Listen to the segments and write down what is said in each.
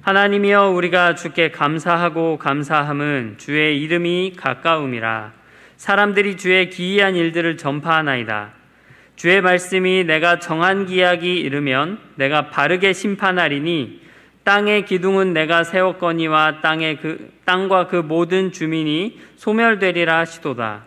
하나님이여, 우리가 주께 감사하고 감사함은 주의 이름이 가까움이라. 사람들이 주의 기이한 일들을 전파하나이다. 주의 말씀이 내가 정한 기약이 이르면 내가 바르게 심판하리니 땅의 기둥은 내가 세웠거니와 땅과 그 모든 주민이 소멸되리라 하시도다.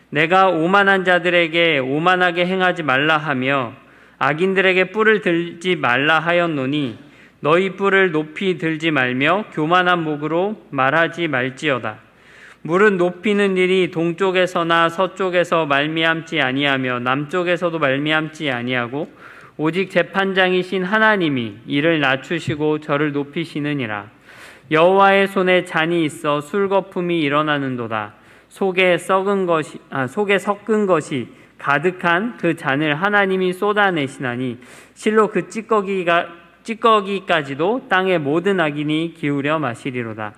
내가 오만한 자들에게 오만하게 행하지 말라 하며 악인들에게 뿔을 들지 말라 하였노니 너희 뿔을 높이 들지 말며 교만한 목으로 말하지 말지어다. 무릇 높이는 일이 동쪽에서나 서쪽에서 말미암지 아니하며 남쪽에서도 말미암지 아니하고 오직 재판장이신 하나님이 이를 낮추시고 저를 높이시느니라. 여호와의 손에 잔이 있어 술거품이 일어나는도다. 속에 섞은 것이 가득한 그 잔을 하나님이 쏟아내시나니 실로 그 찌꺼기까지도 땅의 모든 악인이 기울여 마시리로다.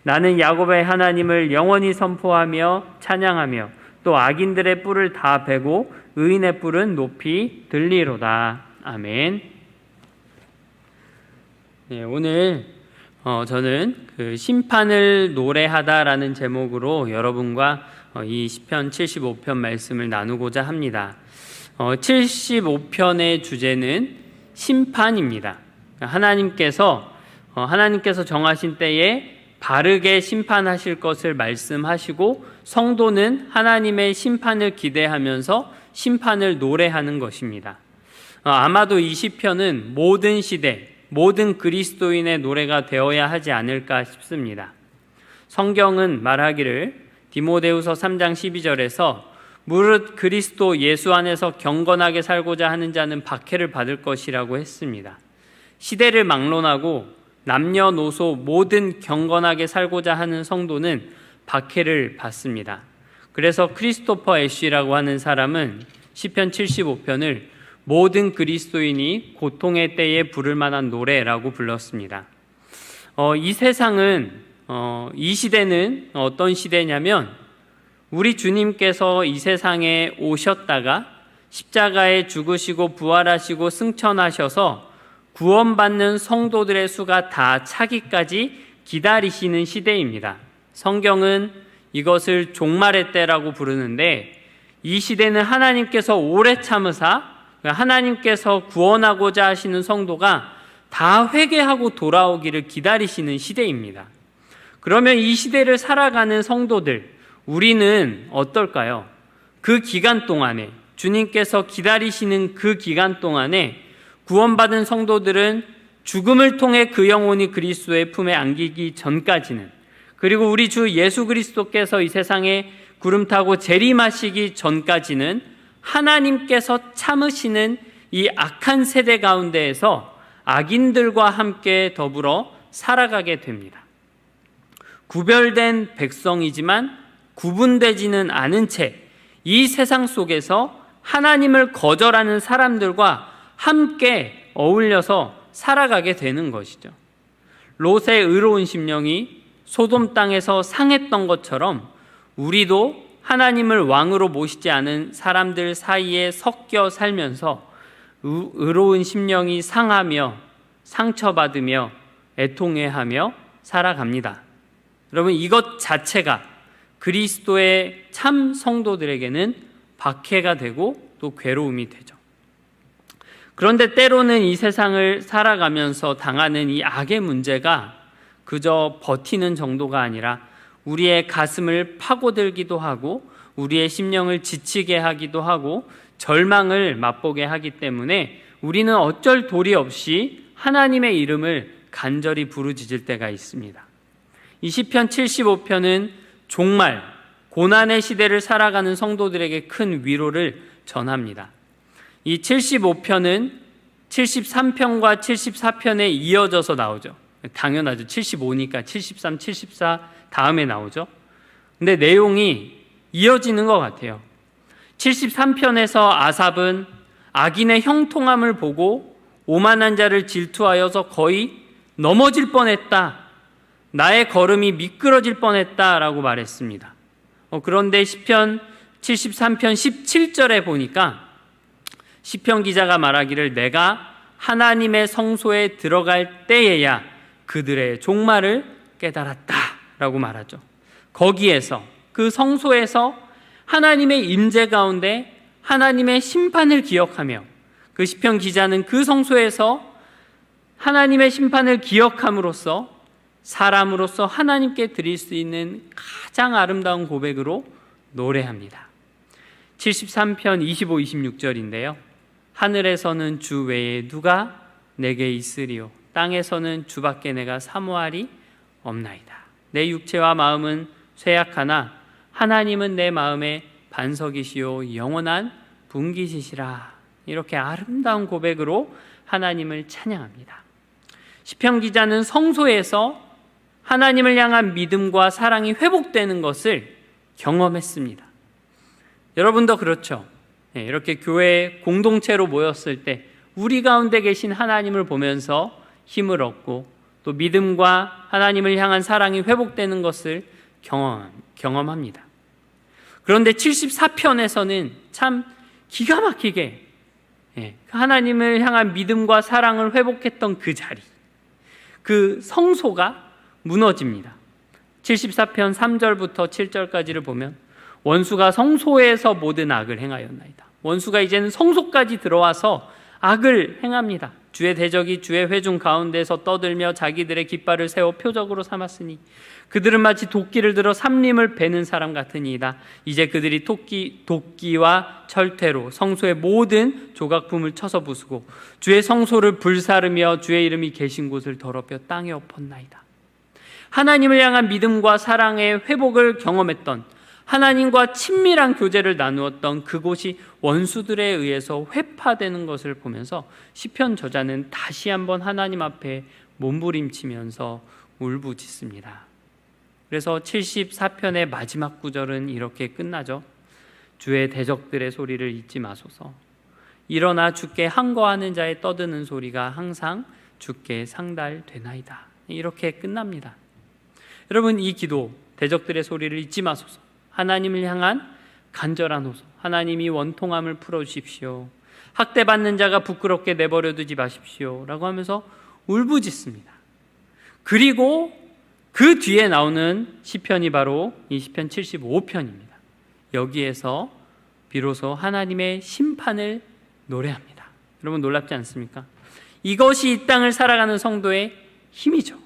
나는 야곱의 하나님을 영원히 선포하며 찬양하며 또 악인들의 뿔을 다 베고 의인의 뿔은 높이 들리로다. 아멘. 네, 오늘 저는 그 심판을 노래하다라는 제목으로 여러분과 이 시편 75편 말씀을 나누고자 합니다. 75편의 주제는 심판입니다. 하나님께서 정하신 때에 바르게 심판하실 것을 말씀하시고 성도는 하나님의 심판을 기대하면서 심판을 노래하는 것입니다. 아마도 이 시편은 모든 시대, 모든 그리스도인의 노래가 되어야 하지 않을까 싶습니다. 성경은 말하기를 디모데후서 3장 12절에서 무릇 그리스도 예수 안에서 경건하게 살고자 하는 자는 박해를 받을 것이라고 했습니다. 시대를 막론하고 남녀노소 모든 경건하게 살고자 하는 성도는 박해를 받습니다. 그래서 크리스토퍼 애쉬라고 하는 사람은 시편 75편을 모든 그리스도인이 고통의 때에 부를 만한 노래라고 불렀습니다. 이 세상은 이 시대는 어떤 시대냐면 우리 주님께서 이 세상에 오셨다가 십자가에 죽으시고 부활하시고 승천하셔서 구원받는 성도들의 수가 다 차기까지 기다리시는 시대입니다. 성경은 이것을 종말의 때라고 부르는데 이 시대는 하나님께서 오래 참으사 하나님께서 구원하고자 하시는 성도가 다 회개하고 돌아오기를 기다리시는 시대입니다. 그러면 이 시대를 살아가는 성도들, 우리는 어떨까요? 그 기간 동안에, 주님께서 기다리시는 그 기간 동안에 구원받은 성도들은 죽음을 통해 그 영혼이 그리스도의 품에 안기기 전까지는, 그리고 우리 주 예수 그리스도께서 이 세상에 구름 타고 재림하시기 전까지는 하나님께서 참으시는 이 악한 세대 가운데에서 악인들과 함께 더불어 살아가게 됩니다. 구별된 백성이지만 구분되지는 않은 채 이 세상 속에서 하나님을 거절하는 사람들과 함께 어울려서 살아가게 되는 것이죠. 롯의 의로운 심령이 소돔 땅에서 상했던 것처럼 우리도 하나님을 왕으로 모시지 않은 사람들 사이에 섞여 살면서 의로운 심령이 상하며 상처받으며 애통해하며 살아갑니다. 여러분, 이것 자체가 그리스도의 참 성도들에게는 박해가 되고 또 괴로움이 되죠. 그런데 때로는 이 세상을 살아가면서 당하는 이 악의 문제가 그저 버티는 정도가 아니라 우리의 가슴을 파고들기도 하고 우리의 심령을 지치게 하기도 하고 절망을 맛보게 하기 때문에 우리는 어쩔 도리 없이 하나님의 이름을 간절히 부르짖을 때가 있습니다. 이 시편 75편은 종말, 고난의 시대를 살아가는 성도들에게 큰 위로를 전합니다. 이 75편은 73편과 74편에 이어져서 나오죠. 당연하죠. 75니까 73, 74 다음에 나오죠. 근데 내용이 이어지는 것 같아요. 73편에서 아삽은 악인의 형통함을 보고 오만한 자를 질투하여서 거의 넘어질 뻔했다. 나의 걸음이 미끄러질 뻔했다라고 말했습니다. 그런데 시편 73편 17절에 보니까 시편 기자가 말하기를 내가 하나님의 성소에 들어갈 때에야 그들의 종말을 깨달았다라고 말하죠. 거기에서, 그 성소에서 하나님의 임재 가운데 하나님의 심판을 기억하며, 그 시편 기자는 그 성소에서 하나님의 심판을 기억함으로써 사람으로서 하나님께 드릴 수 있는 가장 아름다운 고백으로 노래합니다. 73편 25, 26절인데요. 하늘에서는 주 외에 누가 내게 있으리요, 땅에서는 주밖에 내가 사모하리 없나이다. 내 육체와 마음은 쇠약하나 하나님은 내 마음의 반석이시요 영원한 분깃이시라. 이렇게 아름다운 고백으로 하나님을 찬양합니다. 시편 기자는 성소에서 하나님을 향한 믿음과 사랑이 회복되는 것을 경험했습니다. 여러분도 그렇죠? 이렇게 교회 공동체로 모였을 때 우리 가운데 계신 하나님을 보면서 힘을 얻고 또 믿음과 하나님을 향한 사랑이 회복되는 것을 경험합니다. 그런데 74편에서는 참 기가 막히게 하나님을 향한 믿음과 사랑을 회복했던 그 자리, 그 성소가 무너집니다. 74편 3절부터 7절까지를 보면 원수가 성소에서 모든 악을 행하였나이다. 원수가 이제는 성소까지 들어와서 악을 행합니다. 주의 대적이 주의 회중 가운데서 떠들며 자기들의 깃발을 세워 표적으로 삼았으니 그들은 마치 도끼를 들어 삼림을 베는 사람 같으니이다. 이제 그들이 도끼와 철퇴로 성소의 모든 조각품을 쳐서 부수고 주의 성소를 불사르며 주의 이름이 계신 곳을 더럽혀 땅에 엎었나이다. 하나님을 향한 믿음과 사랑의 회복을 경험했던, 하나님과 친밀한 교제를 나누었던 그곳이 원수들에 의해서 회파되는 것을 보면서 시편 저자는 다시 한번 하나님 앞에 몸부림치면서 울부짖습니다. 그래서 74편의 마지막 구절은 이렇게 끝나죠. 주의 대적들의 소리를 잊지 마소서. 일어나 주께 항거하는 자의 떠드는 소리가 항상 주께 상달되나이다. 이렇게 끝납니다. 여러분, 이 기도, 대적들의 소리를 잊지 마소서, 하나님을 향한 간절한 호소, 하나님이 원통함을 풀어주십시오, 학대받는 자가 부끄럽게 내버려두지 마십시오 라고 하면서 울부짖습니다. 그리고 그 뒤에 나오는 시편이 바로 이 시편 75편입니다. 여기에서 비로소 하나님의 심판을 노래합니다. 여러분, 놀랍지 않습니까? 이것이 이 땅을 살아가는 성도의 힘이죠.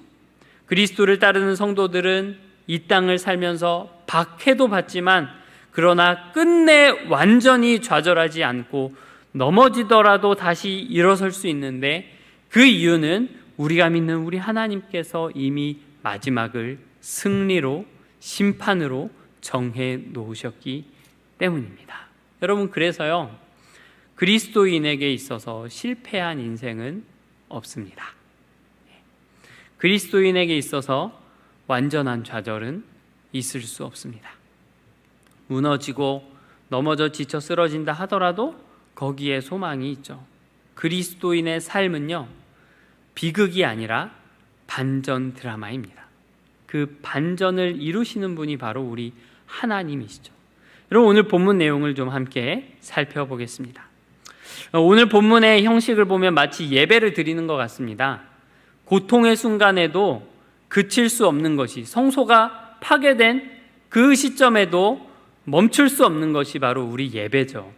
그리스도를 따르는 성도들은 이 땅을 살면서 박해도 받지만 그러나 끝내 완전히 좌절하지 않고 넘어지더라도 다시 일어설 수 있는데, 그 이유는 우리가 믿는 우리 하나님께서 이미 마지막을 승리로, 심판으로 정해 놓으셨기 때문입니다. 여러분, 그래서요, 그리스도인에게 있어서 실패한 인생은 없습니다. 그리스도인에게 있어서 완전한 좌절은 있을 수 없습니다. 무너지고 넘어져 지쳐 쓰러진다 하더라도 거기에 소망이 있죠. 그리스도인의 삶은요, 비극이 아니라 반전 드라마입니다. 그 반전을 이루시는 분이 바로 우리 하나님이시죠. 여러분, 오늘 본문 내용을 좀 함께 살펴보겠습니다. 오늘 본문의 형식을 보면 마치 예배를 드리는 것 같습니다. 고통의 순간에도 그칠 수 없는 것이, 성소가 파괴된 그 시점에도 멈출 수 없는 것이 바로 우리 예배죠.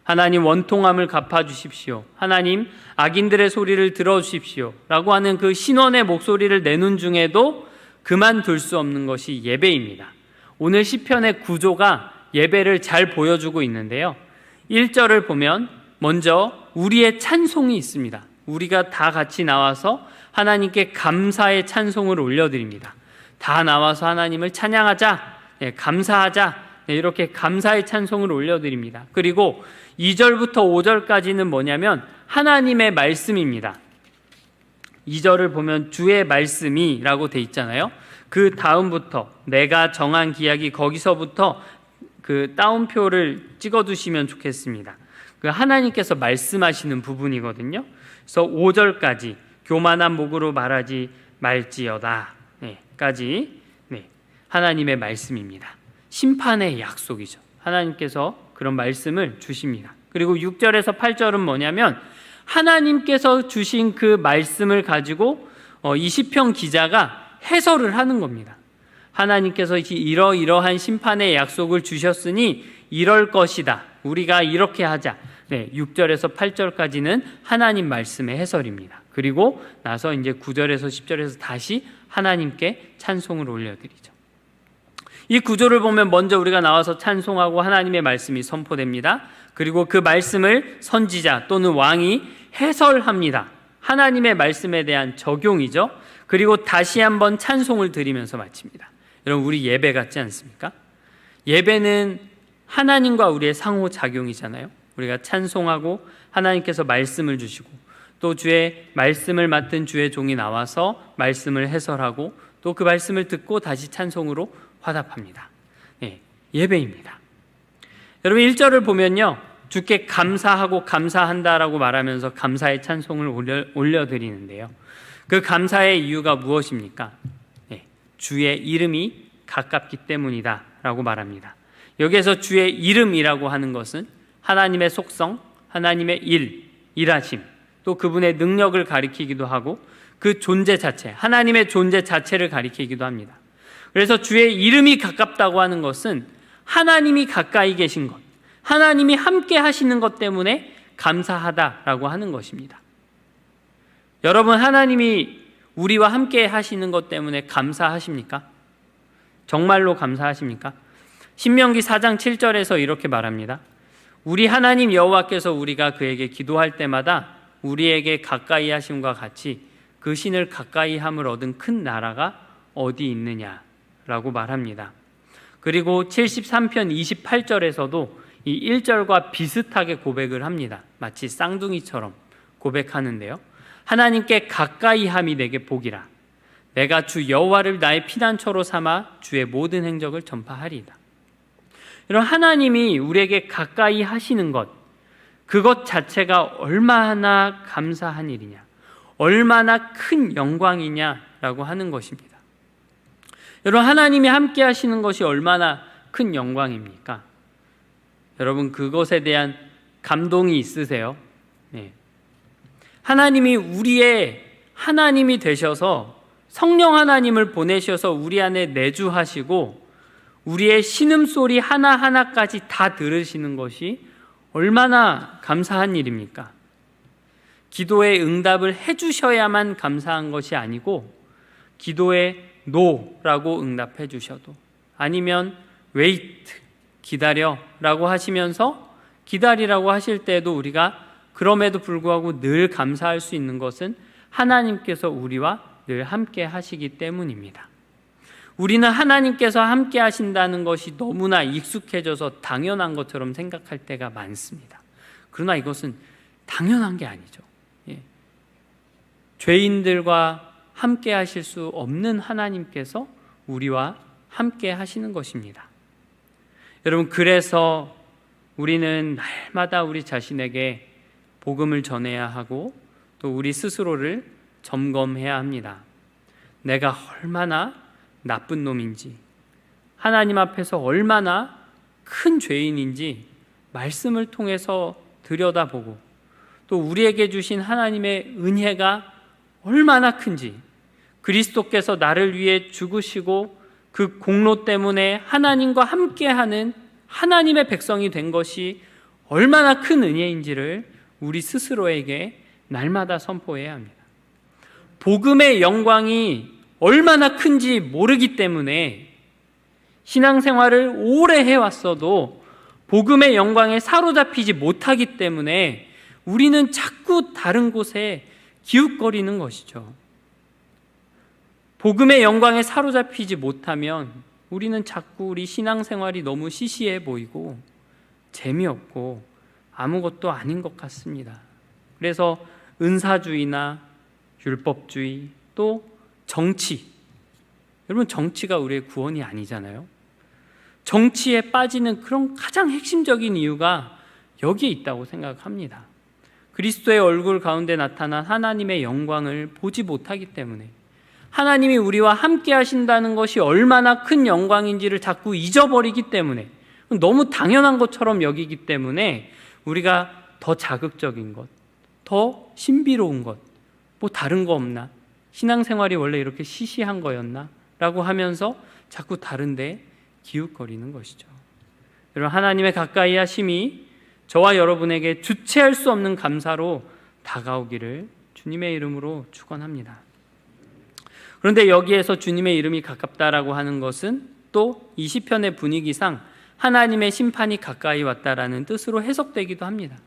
하나님, 원통함을 갚아주십시오. 하나님, 악인들의 소리를 들어주십시오 라고 하는 그 신원의 목소리를 내는 중에도 그만둘 수 없는 것이 예배입니다. 오늘 시편의 구조가 예배를 잘 보여주고 있는데요, 1절을 보면 먼저 우리의 찬송이 있습니다. 우리가 다 같이 나와서 하나님께 감사의 찬송을 올려드립니다. 다 나와서 하나님을 찬양하자, 감사하자, 이렇게 감사의 찬송을 올려드립니다. 그리고 2절부터 5절까지는 뭐냐면 하나님의 말씀입니다. 2절을 보면 주의 말씀이 라고 돼 있잖아요. 그 다음부터 내가 정한 기약이, 거기서부터 그 따옴표를 찍어두시면 좋겠습니다. 그 하나님께서 말씀하시는 부분이거든요. 그래서 5절까지 교만한 목으로 말하지 말지어다 까지 하나님의 말씀입니다. 심판의 약속이죠. 하나님께서 그런 말씀을 주십니다. 그리고 6절에서 8절은 뭐냐면 하나님께서 주신 그 말씀을 가지고 이 시편 기자가 해설을 하는 겁니다. 하나님께서 이러이러한 심판의 약속을 주셨으니 이럴 것이다. 우리가 이렇게 하자. 6절에서 8절까지는 하나님 말씀의 해설입니다. 그리고 나서 이제 9절에서 10절에서 다시 하나님께 찬송을 올려드리죠. 이 구조를 보면 먼저 우리가 나와서 찬송하고 하나님의 말씀이 선포됩니다. 그리고 그 말씀을 선지자 또는 왕이 해설합니다. 하나님의 말씀에 대한 적용이죠. 그리고 다시 한번 찬송을 드리면서 마칩니다. 여러분, 우리 예배 같지 않습니까? 예배는 하나님과 우리의 상호작용이잖아요. 우리가 찬송하고 하나님께서 말씀을 주시고 또 주의 말씀을 맡은 주의 종이 나와서 말씀을 해설하고 또 그 말씀을 듣고 다시 찬송으로 화답합니다. 예배입니다. 여러분, 1절을 보면요, 주께 감사하고 감사한다라고 말하면서 감사의 찬송을 올려드리는데요, 그 감사의 이유가 무엇입니까? 주의 이름이 가깝기 때문이다 라고 말합니다. 여기에서 주의 이름이라고 하는 것은 하나님의 속성, 하나님의 일하심, 또 그분의 능력을 가리키기도 하고 그 존재 자체, 하나님의 존재 자체를 가리키기도 합니다. 그래서 주의 이름이 가깝다고 하는 것은 하나님이 가까이 계신 것, 하나님이 함께 하시는 것 때문에 감사하다라고 하는 것입니다. 여러분, 하나님이 우리와 함께 하시는 것 때문에 감사하십니까? 정말로 감사하십니까? 신명기 4장 7절에서 이렇게 말합니다. 우리 하나님 여호와께서 우리가 그에게 기도할 때마다 우리에게 가까이 하심과 같이 그 신을 가까이 함을 얻은 큰 나라가 어디 있느냐라고 말합니다. 그리고 73편 28절에서도 이 1절과 비슷하게 고백을 합니다. 마치 쌍둥이처럼 고백하는데요, 하나님께 가까이 함이 내게 복이라. 내가 주 여호와를 나의 피난처로 삼아 주의 모든 행적을 전파하리이다. 이런 하나님이 우리에게 가까이 하시는 것, 그것 자체가 얼마나 감사한 일이냐, 얼마나 큰 영광이냐라고 하는 것입니다. 여러분, 하나님이 함께 하시는 것이 얼마나 큰 영광입니까? 여러분, 그것에 대한 감동이 있으세요? 하나님이 우리의 하나님이 되셔서 성령 하나님을 보내셔서 우리 안에 내주하시고 우리의 신음소리 하나하나까지 다 들으시는 것이 얼마나 감사한 일입니까? 기도의 응답을 해주셔야만 감사한 것이 아니고 기도에 노라고 응답해 주셔도, 아니면 wait, 기다려라고 하시면서 기다리라고 하실 때에도 우리가 그럼에도 불구하고 늘 감사할 수 있는 것은 하나님께서 우리와 늘 함께 하시기 때문입니다. 우리는 하나님께서 함께 하신다는 것이 너무나 익숙해져서 당연한 것처럼 생각할 때가 많습니다. 그러나 이것은 당연한 게 아니죠. 죄인들과 함께 하실 수 없는 하나님께서 우리와 함께 하시는 것입니다. 여러분, 그래서 우리는 날마다 우리 자신에게 복음을 전해야 하고 또 우리 스스로를 점검해야 합니다. 내가 얼마나 나쁜 놈인지, 하나님 앞에서 얼마나 큰 죄인인지 말씀을 통해서 들여다보고 또 우리에게 주신 하나님의 은혜가 얼마나 큰지, 그리스도께서 나를 위해 죽으시고 그 공로 때문에 하나님과 함께하는 하나님의 백성이 된 것이 얼마나 큰 은혜인지를 우리 스스로에게 날마다 선포해야 합니다. 복음의 영광이 얼마나 큰지 모르기 때문에 신앙생활을 오래 해왔어도 복음의 영광에 사로잡히지 못하기 때문에 우리는 자꾸 다른 곳에 기웃거리는 것이죠. 복음의 영광에 사로잡히지 못하면 우리는 자꾸 우리 신앙생활이 너무 시시해 보이고 재미없고 아무것도 아닌 것 같습니다. 그래서 은사주의나 율법주의, 또 정치, 여러분, 정치가 우리의 구원이 아니잖아요. 정치에 빠지는 그런 가장 핵심적인 이유가 여기에 있다고 생각합니다. 그리스도의 얼굴 가운데 나타난 하나님의 영광을 보지 못하기 때문에, 하나님이 우리와 함께 하신다는 것이 얼마나 큰 영광인지를 자꾸 잊어버리기 때문에, 너무 당연한 것처럼 여기기 때문에 우리가 더 자극적인 것, 더 신비로운 것, 뭐 다른 거 없나? 신앙생활이 원래 이렇게 시시한 거였나? 라고 하면서 자꾸 다른데 기웃거리는 것이죠. 여러분, 하나님의 가까이 하심이 저와 여러분에게 주체할 수 없는 감사로 다가오기를 주님의 이름으로 축원합니다. 그런데 여기에서 주님의 이름이 가깝다라고 하는 것은 또 이 시편의 분위기상 하나님의 심판이 가까이 왔다라는 뜻으로 해석되기도 합니다.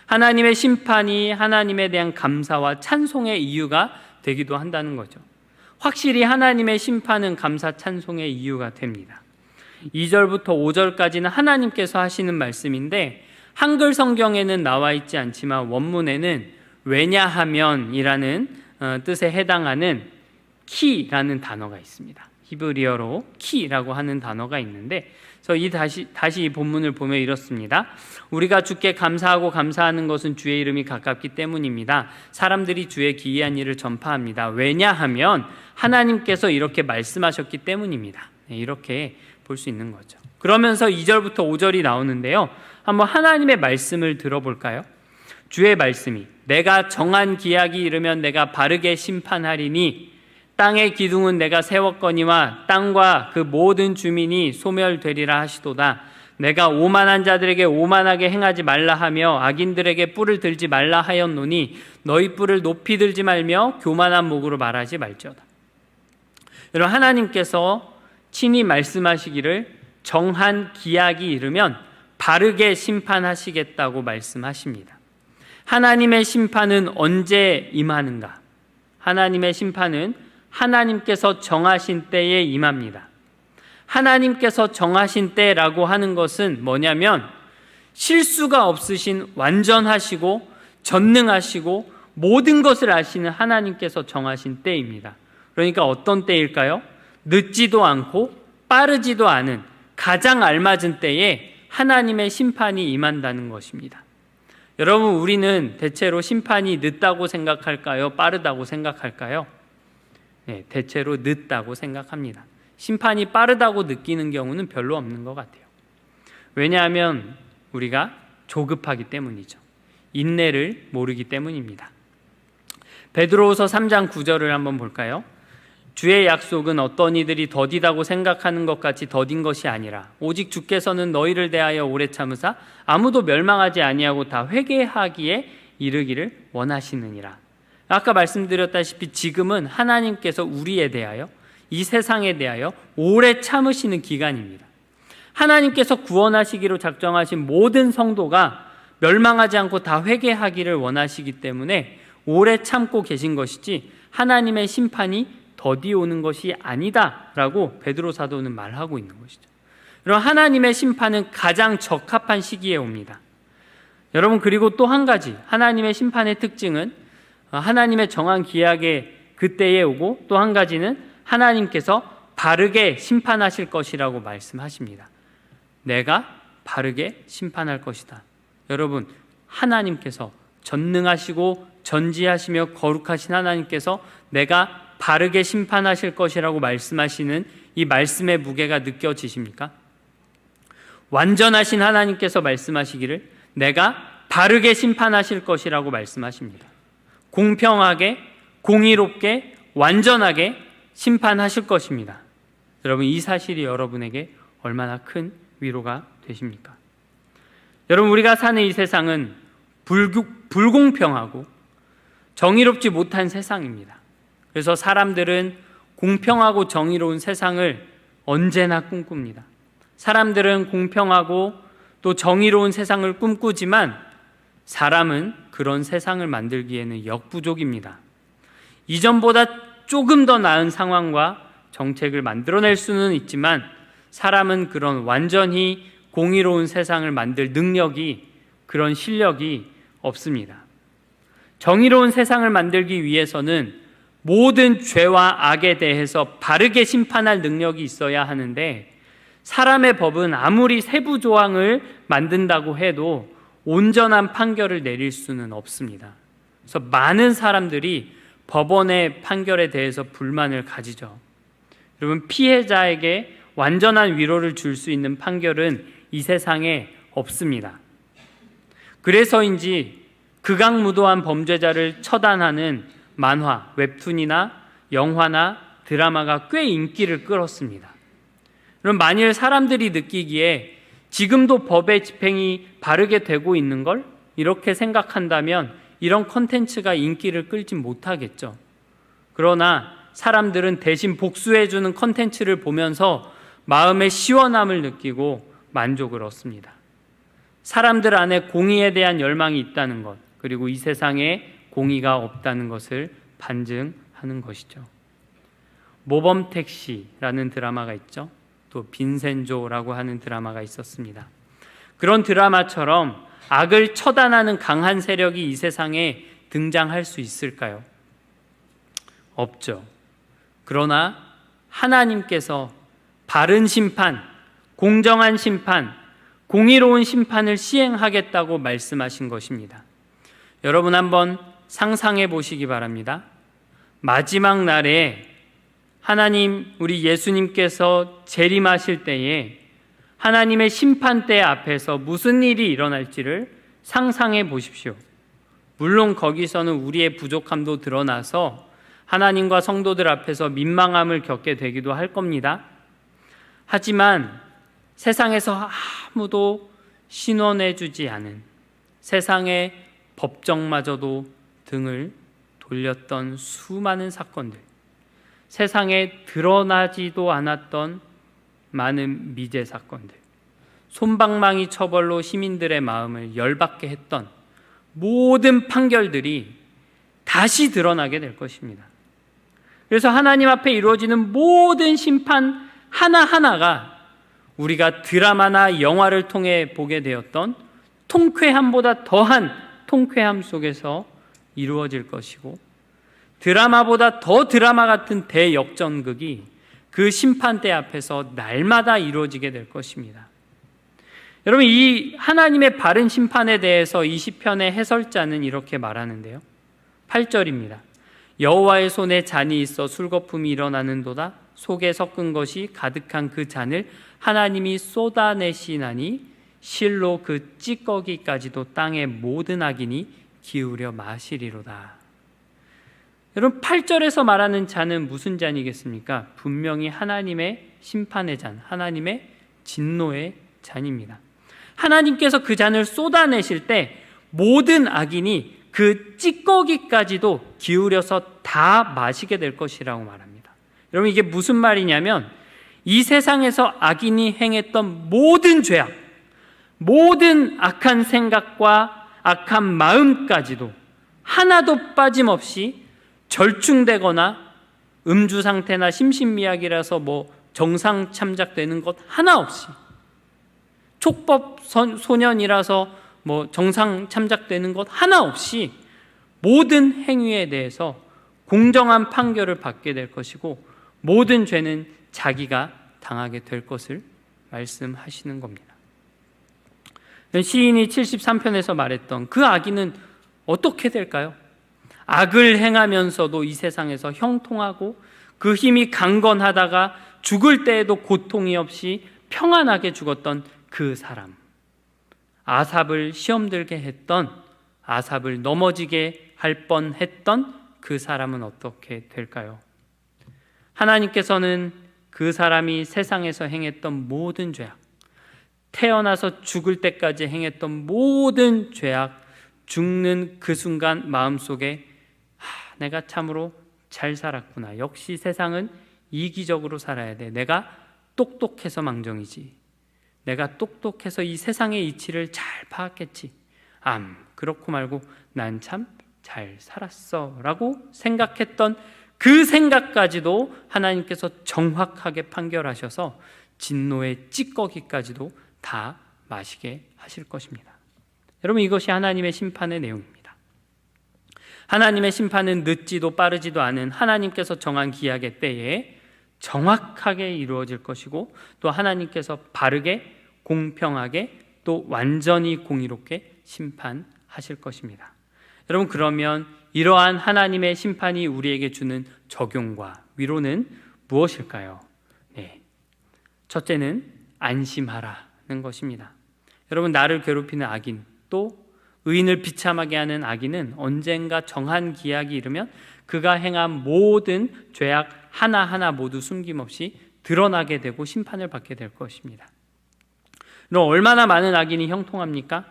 하나님의 심판이 하나님에 대한 감사와 찬송의 이유가 되기도 한다는 거죠. 확실히 하나님의 심판은 감사 찬송의 이유가 됩니다. 2절부터 5절까지는 하나님께서 하시는 말씀인데 한글 성경에는 나와 있지 않지만 원문에는 왜냐하면이라는 뜻에 해당하는 키라는 단어가 있습니다. 히브리어로 키라고 하는 단어가 있는데, 그래서 다시 이 본문을 보면 이렇습니다. 우리가 주께 감사하고 감사하는 것은 주의 이름이 가깝기 때문입니다. 사람들이 주의 기이한 일을 전파합니다. 왜냐하면 하나님께서 이렇게 말씀하셨기 때문입니다. 이렇게 볼 수 있는 거죠. 그러면서 2절부터 5절이 나오는데요, 한번 하나님의 말씀을 들어볼까요? 주의 말씀이 내가 정한 기약이 이르면 내가 바르게 심판하리니 땅의 기둥은 내가 세웠거니와 땅과 그 모든 주민이 소멸되리라 하시도다. 내가 오만한 자들에게 오만하게 행하지 말라 하며 악인들에게 뿔을 들지 말라 하였노니 너희 뿔을 높이 들지 말며 교만한 목으로 말하지 말지어다. 여러분, 하나님께서 친히 말씀하시기를 정한 기약이 이르면 바르게 심판하시겠다고 말씀하십니다. 하나님의 심판은 언제 임하는가? 하나님의 심판은 하나님께서 정하신 때에 임합니다. 하나님께서 정하신 때라고 하는 것은 뭐냐면 실수가 없으신 완전하시고 전능하시고 모든 것을 아시는 하나님께서 정하신 때입니다. 그러니까 어떤 때일까요? 늦지도 않고 빠르지도 않은 가장 알맞은 때에 하나님의 심판이 임한다는 것입니다. 여러분, 우리는 대체로 심판이 늦다고 생각할까요? 빠르다고 생각할까요? 네, 대체로 늦다고 생각합니다. 심판이 빠르다고 느끼는 경우는 별로 없는 것 같아요. 왜냐하면 우리가 조급하기 때문이죠. 인내를 모르기 때문입니다. 베드로후서 3장 9절을 한번 볼까요? 주의 약속은 어떤 이들이 더디다고 생각하는 것 같이 더딘 것이 아니라 오직 주께서는 너희를 대하여 오래 참으사 아무도 멸망하지 아니하고 다 회개하기에 이르기를 원하시느니라. 아까 말씀드렸다시피 지금은 하나님께서 우리에 대하여, 이 세상에 대하여 오래 참으시는 기간입니다. 하나님께서 구원하시기로 작정하신 모든 성도가 멸망하지 않고 다 회개하기를 원하시기 때문에 오래 참고 계신 것이지 하나님의 심판이 더디 오는 것이 아니다라고 베드로 사도는 말하고 있는 것이죠. 그럼 하나님의 심판은 가장 적합한 시기에 옵니다. 여러분, 그리고 또 한 가지, 하나님의 심판의 특징은 하나님의 정한 기약의 그때에 오고, 또 한 가지는 하나님께서 바르게 심판하실 것이라고 말씀하십니다. 내가 바르게 심판할 것이다. 여러분, 하나님께서 전능하시고 전지하시며 거룩하신 하나님께서 내가 바르게 심판하실 것이라고 말씀하시는 이 말씀의 무게가 느껴지십니까? 완전하신 하나님께서 말씀하시기를 내가 바르게 심판하실 것이라고 말씀하십니다. 공평하게, 공의롭게, 완전하게 심판하실 것입니다. 여러분, 이 사실이 여러분에게 얼마나 큰 위로가 되십니까? 여러분, 우리가 사는 이 세상은 불공평하고 정의롭지 못한 세상입니다. 그래서 사람들은 공평하고 정의로운 세상을 언제나 꿈꿉니다. 사람들은 공평하고 또 정의로운 세상을 꿈꾸지만 사람은 그런 세상을 만들기에는 역부족입니다. 이전보다 조금 더 나은 상황과 정책을 만들어낼 수는 있지만 사람은 그런 완전히 공의로운 세상을 만들 능력이, 그런 실력이 없습니다. 정의로운 세상을 만들기 위해서는 모든 죄와 악에 대해서 바르게 심판할 능력이 있어야 하는데 사람의 법은 아무리 세부 조항을 만든다고 해도 온전한 판결을 내릴 수는 없습니다. 그래서 많은 사람들이 법원의 판결에 대해서 불만을 가지죠. 여러분, 피해자에게 완전한 위로를 줄 수 있는 판결은 이 세상에 없습니다. 그래서인지 극악무도한 범죄자를 처단하는 만화, 웹툰이나 영화나 드라마가 꽤 인기를 끌었습니다. 그럼 만일 사람들이 느끼기에 지금도 법의 집행이 바르게 되고 있는 걸 이렇게 생각한다면 이런 콘텐츠가 인기를 끌지 못하겠죠. 그러나 사람들은 대신 복수해주는 콘텐츠를 보면서 마음의 시원함을 느끼고 만족을 얻습니다. 사람들 안에 공의에 대한 열망이 있다는 것, 그리고 이 세상에 공의가 없다는 것을 반증하는 것이죠. 모범택시라는 드라마가 있죠. 또 빈센조라고 하는 드라마가 있었습니다. 그런 드라마처럼 악을 처단하는 강한 세력이 이 세상에 등장할 수 있을까요? 없죠. 그러나 하나님께서 바른 심판, 공정한 심판, 공의로운 심판을 시행하겠다고 말씀하신 것입니다. 여러분 한번 상상해 보시기 바랍니다. 마지막 날에 하나님, 우리 예수님께서 재림하실 때에 하나님의 심판대 앞에서 무슨 일이 일어날지를 상상해 보십시오. 물론 거기서는 우리의 부족함도 드러나서 하나님과 성도들 앞에서 민망함을 겪게 되기도 할 겁니다. 하지만 세상에서 아무도 신원해주지 않은, 세상의 법정마저도 등을 돌렸던 수많은 사건들, 세상에 드러나지도 않았던 많은 미제 사건들, 솜방망이 처벌로 시민들의 마음을 열받게 했던 모든 판결들이 다시 드러나게 될 것입니다. 그래서 하나님 앞에 이루어지는 모든 심판 하나하나가 우리가 드라마나 영화를 통해 보게 되었던 통쾌함보다 더한 통쾌함 속에서 이루어질 것이고, 드라마보다 더 드라마 같은 대역전극이 그 심판대 앞에서 날마다 이루어지게 될 것입니다. 여러분, 이 하나님의 바른 심판에 대해서 이 시편의 해설자는 이렇게 말하는데요. 8절입니다. 여호와의 손에 잔이 있어 술거품이 일어나는도다. 속에 섞은 것이 가득한 그 잔을 하나님이 쏟아내시나니 실로 그 찌꺼기까지도 땅의 모든 악인이 기울여 마시리로다. 여러분, 8절에서 말하는 잔은 무슨 잔이겠습니까? 분명히 하나님의 심판의 잔, 하나님의 진노의 잔입니다. 하나님께서 그 잔을 쏟아내실 때 모든 악인이 그 찌꺼기까지도 기울여서 다 마시게 될 것이라고 말합니다. 여러분, 이게 무슨 말이냐면 이 세상에서 악인이 행했던 모든 죄악, 모든 악한 생각과 악한 마음까지도 하나도 빠짐없이 절충되거나 음주 상태나 심신미약이라서 정상 참작되는 것 하나 없이, 촉법 소년이라서 정상 참작되는 것 하나 없이 모든 행위에 대해서 공정한 판결을 받게 될 것이고, 모든 죄는 자기가 당하게 될 것을 말씀하시는 겁니다. 시인이 73편에서 말했던 그 악인은 어떻게 될까요? 악을 행하면서도 이 세상에서 형통하고 그 힘이 강건하다가 죽을 때에도 고통이 없이 평안하게 죽었던 그 사람, 아삽을 시험 들게 했던, 아삽을 넘어지게 할 뻔했던 그 사람은 어떻게 될까요? 하나님께서는 그 사람이 세상에서 행했던 모든 죄악, 태어나서 죽을 때까지 행했던 모든 죄악, 죽는 그 순간 마음속에 내가 참으로 잘 살았구나, 역시 세상은 이기적으로 살아야 돼, 내가 똑똑해서 망정이지, 내가 똑똑해서 이 세상의 이치를 잘 파악했지, 그렇고 말고 난 참 잘 살았어 라고 생각했던 그 생각까지도 하나님께서 정확하게 판결하셔서 진노의 찌꺼기까지도 다 마시게 하실 것입니다. 여러분, 이것이 하나님의 심판의 내용입니다. 하나님의 심판은 늦지도 빠르지도 않은 하나님께서 정한 기약의 때에 정확하게 이루어질 것이고, 또 하나님께서 바르게, 공평하게, 또 완전히 공의롭게 심판하실 것입니다. 여러분, 그러면 이러한 하나님의 심판이 우리에게 주는 적용과 위로는 무엇일까요? 첫째는 안심하라는 것입니다. 여러분, 나를 괴롭히는 악인, 또 의인을 비참하게 하는 악인은 언젠가 정한 기약이 이르면 그가 행한 모든 죄악 하나하나 모두 숨김없이 드러나게 되고 심판을 받게 될 것입니다. 그럼 얼마나 많은 악인이 형통합니까?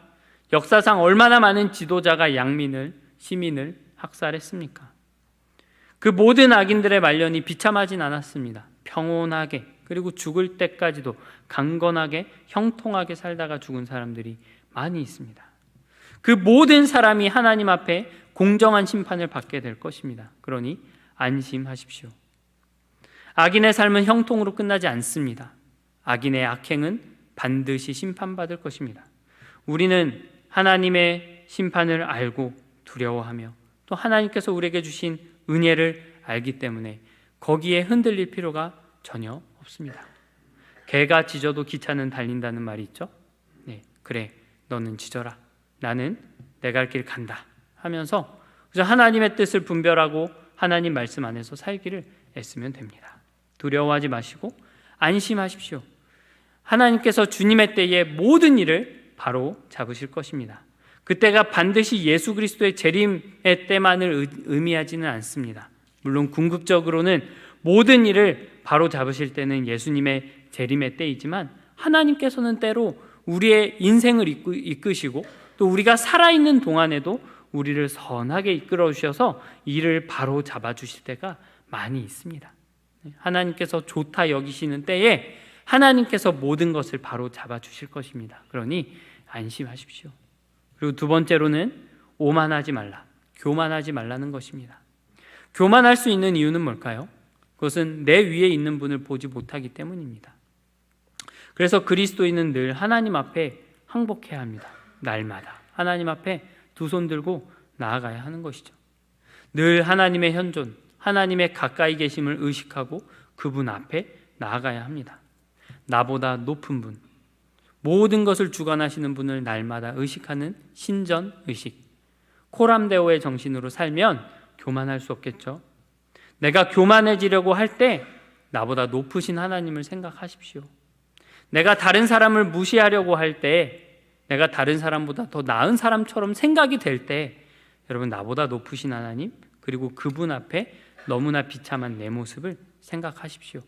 역사상 얼마나 많은 지도자가 시민을 학살했습니까? 그 모든 악인들의 말년이 비참하진 않았습니다. 평온하게, 그리고 죽을 때까지도 강건하게 형통하게 살다가 죽은 사람들이 많이 있습니다. 그 모든 사람이 하나님 앞에 공정한 심판을 받게 될 것입니다. 그러니 안심하십시오. 악인의 삶은 형통으로 끝나지 않습니다. 악인의 악행은 반드시 심판받을 것입니다. 우리는 하나님의 심판을 알고 두려워하며 또 하나님께서 우리에게 주신 은혜를 알기 때문에 거기에 흔들릴 필요가 전혀 없습니다. 개가 짖어도 기차는 달린다는 말이 있죠. 네, 그래, 너는 짖어라. 나는 내 갈 길 간다 하면서 그래서 하나님의 뜻을 분별하고 하나님 말씀 안에서 살기를 애쓰면 됩니다. 두려워하지 마시고 안심하십시오. 하나님께서 주님의 때에 모든 일을 바로 잡으실 것입니다. 그때가 반드시 예수 그리스도의 재림의 때만을 의미하지는 않습니다. 물론 궁극적으로는 모든 일을 바로 잡으실 때는 예수님의 재림의 때이지만 하나님께서는 때로 우리의 인생을 이끄시고 또 우리가 살아있는 동안에도 우리를 선하게 이끌어 주셔서 일을 바로 잡아주실 때가 많이 있습니다. 하나님께서 좋다 여기시는 때에 하나님께서 모든 것을 바로 잡아주실 것입니다. 그러니 안심하십시오. 그리고 두 번째로는 오만하지 말라, 교만하지 말라는 것입니다. 교만할 수 있는 이유는 뭘까요? 그것은 내 위에 있는 분을 보지 못하기 때문입니다. 그래서 그리스도인은 늘 하나님 앞에 항복해야 합니다. 날마다 하나님 앞에 두 손 들고 나아가야 하는 것이죠. 늘 하나님의 현존, 하나님의 가까이 계심을 의식하고 그분 앞에 나아가야 합니다. 나보다 높은 분, 모든 것을 주관하시는 분을 날마다 의식하는 신전의식, 코람데오의 정신으로 살면 교만할 수 없겠죠. 내가 교만해지려고 할 때 나보다 높으신 하나님을 생각하십시오. 내가 다른 사람을 무시하려고 할 때, 내가 다른 사람보다 더 나은 사람처럼 생각이 될 때, 여러분 나보다 높으신 하나님 그리고 그분 앞에 너무나 비참한 내 모습을 생각하십시오.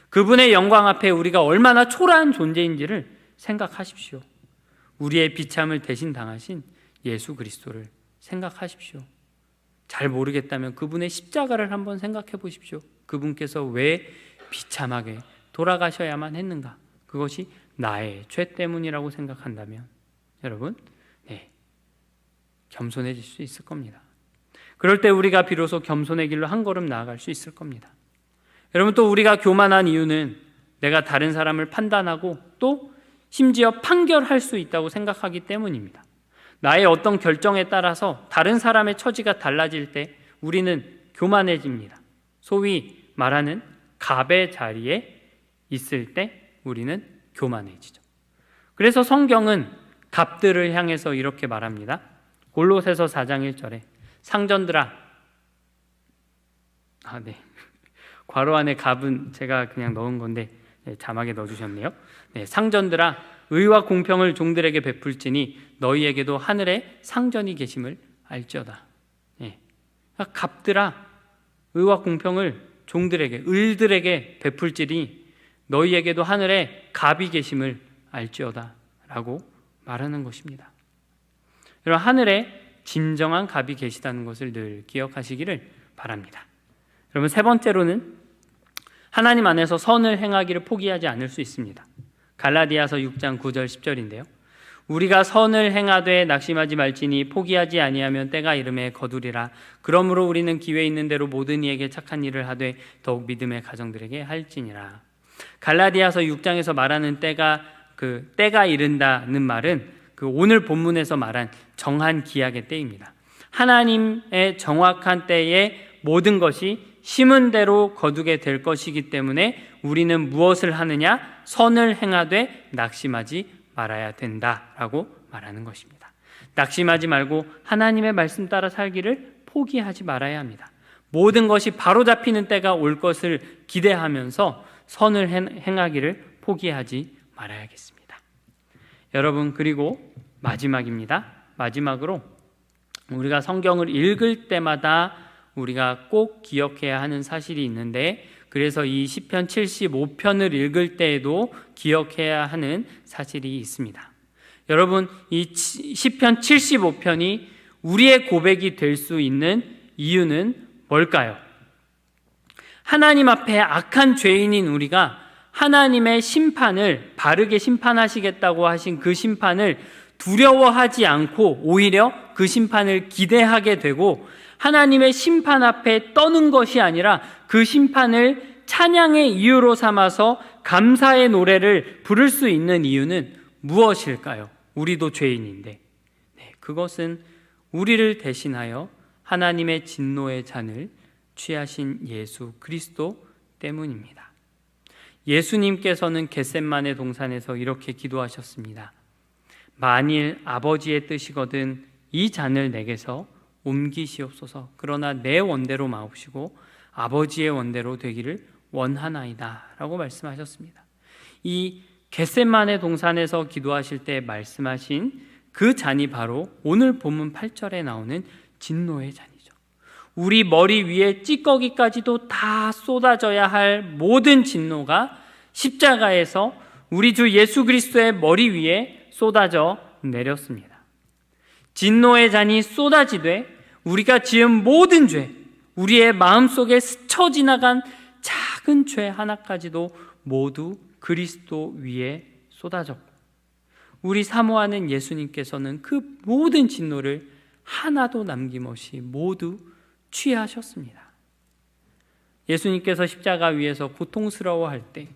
그분의 영광 앞에 우리가 얼마나 초라한 존재인지를 생각하십시오. 우리의 비참을 대신 당하신 예수 그리스도를 생각하십시오. 잘 모르겠다면 그분의 십자가를 한번 생각해 보십시오. 그분께서 왜 비참하게 돌아가셔야만 했는가? 그것이 나의 죄 때문이라고 생각한다면 여러분, 겸손해질 수 있을 겁니다. 그럴 때 우리가 비로소 겸손의 길로 한 걸음 나아갈 수 있을 겁니다. 여러분, 또 우리가 교만한 이유는 내가 다른 사람을 판단하고 또 심지어 판결할 수 있다고 생각하기 때문입니다. 나의 어떤 결정에 따라서 다른 사람의 처지가 달라질 때 우리는 교만해집니다. 소위 말하는 갑의 자리에 있을 때 우리는 교만해지죠. 그래서 성경은 갑들을 향해서 이렇게 말합니다. 골로새서 4장 1절에 상전들아, 괄호 안에 갑은 제가 그냥 넣은 건데 자막에 넣어주셨네요. 상전들아, 의와 공평을 종들에게 베풀지니 너희에게도 하늘에 상전이 계심을 알지어다. 갑들아, 의와 공평을 종들에게, 을들에게 베풀지니 너희에게도 하늘에 갑이 계심을 알지어다 라고 말하는 것입니다. 여러분, 하늘에 진정한 갑이 계시다는 것을 늘 기억하시기를 바랍니다. 여러분, 세 번째로는 하나님 안에서 선을 행하기를 포기하지 않을 수 있습니다. 갈라디아서 6장 9절 10절인데요. 우리가 선을 행하되 낙심하지 말지니 포기하지 아니하면 때가 이름에 거두리라. 그러므로 우리는 기회 있는 대로 모든 이에게 착한 일을 하되 더욱 믿음의 가정들에게 할지니라. 갈라디아서 6장에서 말하는 때가 이른다는 말은 그 오늘 본문에서 말한 정한 기약의 때입니다. 하나님의 정확한 때에 모든 것이 심은 대로 거두게 될 것이기 때문에 우리는 무엇을 하느냐? 선을 행하되 낙심하지 말아야 된다라고 말하는 것입니다. 낙심하지 말고 하나님의 말씀 따라 살기를 포기하지 말아야 합니다. 모든 것이 바로잡히는 때가 올 것을 기대하면서 선을 행하기를 포기하지 말아야겠습니다. 여러분, 그리고 마지막입니다. 마지막으로 우리가 성경을 읽을 때마다 우리가 꼭 기억해야 하는 사실이 있는데, 그래서 이 시편 75편을 읽을 때에도 기억해야 하는 사실이 있습니다. 여러분, 이 시편 75편이 우리의 고백이 될 수 있는 이유는 뭘까요? 하나님 앞에 악한 죄인인 우리가 하나님의 심판을, 바르게 심판하시겠다고 하신 그 심판을 두려워하지 않고 오히려 그 심판을 기대하게 되고, 하나님의 심판 앞에 떠는 것이 아니라 그 심판을 찬양의 이유로 삼아서 감사의 노래를 부를 수 있는 이유는 무엇일까요? 우리도 죄인인데, 그것은 우리를 대신하여 하나님의 진노의 잔을 취하신 예수 그리스도 때문입니다. 예수님께서는 겟셋마네 동산에서 이렇게 기도하셨습니다. 만일 아버지의 뜻이거든 이 잔을 내게서 옮기시옵소서. 그러나 내 원대로 마옵시고 아버지의 원대로 되기를 원하나이다 라고 말씀하셨습니다. 이 겟셋마네 동산에서 기도하실 때 말씀하신 그 잔이 바로 오늘 본문 8절에 나오는 진노의 잔이죠. 우리 머리 위에 찌꺼기까지도 다 쏟아져야 할 모든 진노가 십자가에서 우리 주 예수 그리스도의 머리 위에 쏟아져 내렸습니다. 진노의 잔이 쏟아지되 우리가 지은 모든 죄, 우리의 마음속에 스쳐 지나간 작은 죄 하나까지도 모두 그리스도 위에 쏟아졌고, 우리 사모하는 예수님께서는 그 모든 진노를 하나도 남김없이 모두 취하셨습니다. 예수님께서 십자가 위에서 고통스러워할 때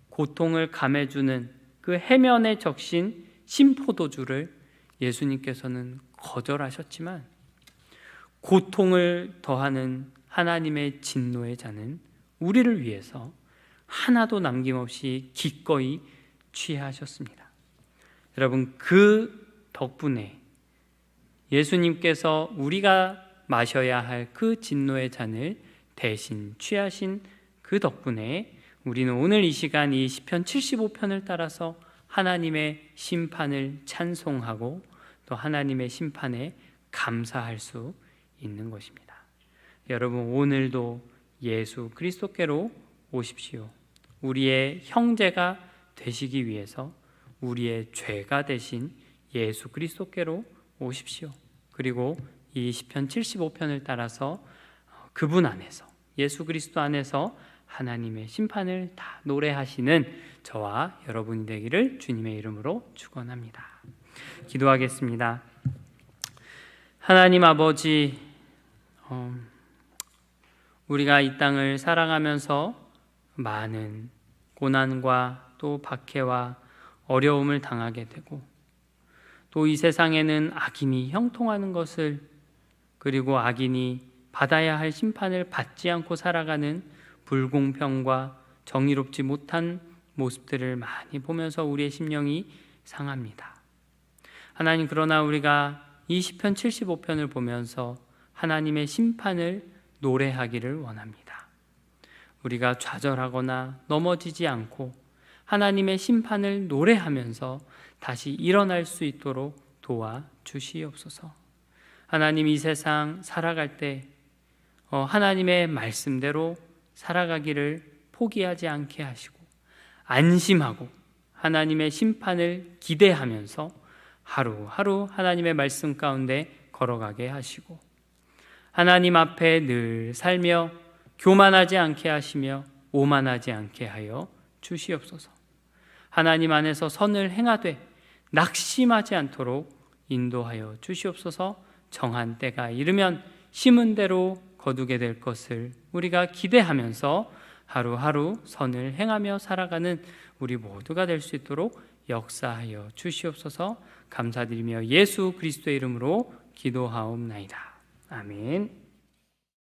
고통을 감해주는 그 해면에 적신 심포도주를 예수님께서는 거절하셨지만, 고통을 더하는 하나님의 진노의 잔은 우리를 위해서 하나도 남김없이 기꺼이 취하셨습니다. 여러분, 그 덕분에 예수님께서 우리가 마셔야 할 그 진노의 잔을 대신 취하신 그 덕분에 우리는 오늘 이 시간 이 시편 75편을 따라서 하나님의 심판을 찬송하고 또 하나님의 심판에 감사할 수 있는 것입니다. 여러분, 오늘도 예수 그리스도께로 오십시오. 우리의 형제가 되시기 위해서 우리의 죄가 되신 예수 그리스도께로 오십시오. 그리고 이 시편 75편을 따라서 그분 안에서, 예수 그리스도 안에서 하나님의 심판을 다 노래하시는 저와 여러분이 되기를 주님의 이름으로 축원합니다. 기도하겠습니다. 하나님 아버지, 우리가 이 땅을 살아가면서 많은 고난과 또 박해와 어려움을 당하게 되고, 또 이 세상에는 악인이 형통하는 것을, 그리고 악인이 받아야 할 심판을 받지 않고 살아가는 불공평과 정의롭지 못한 모습들을 많이 보면서 우리의 심령이 상합니다. 하나님, 그러나 우리가 이 시편 75편을 보면서 하나님의 심판을 노래하기를 원합니다. 우리가 좌절하거나 넘어지지 않고 하나님의 심판을 노래하면서 다시 일어날 수 있도록 도와주시옵소서. 하나님, 이 세상 살아갈 때 하나님의 말씀대로 살아가기를 포기하지 않게 하시고, 안심하고 하나님의 심판을 기대하면서 하루하루 하나님의 말씀 가운데 걸어가게 하시고, 하나님 앞에 늘 살며 교만하지 않게 하시며 오만하지 않게 하여 주시옵소서. 하나님 안에서 선을 행하되 낙심하지 않도록 인도하여 주시옵소서. 정한 때가 이르면 심은 대로 거두게 될 것을 우리가 기대하면서 하루하루 선을 행하며 살아가는 우리 모두가 될 수 있도록 역사하여 주시옵소서. 감사드리며 예수 그리스도의 이름으로 기도하옵나이다. 아멘.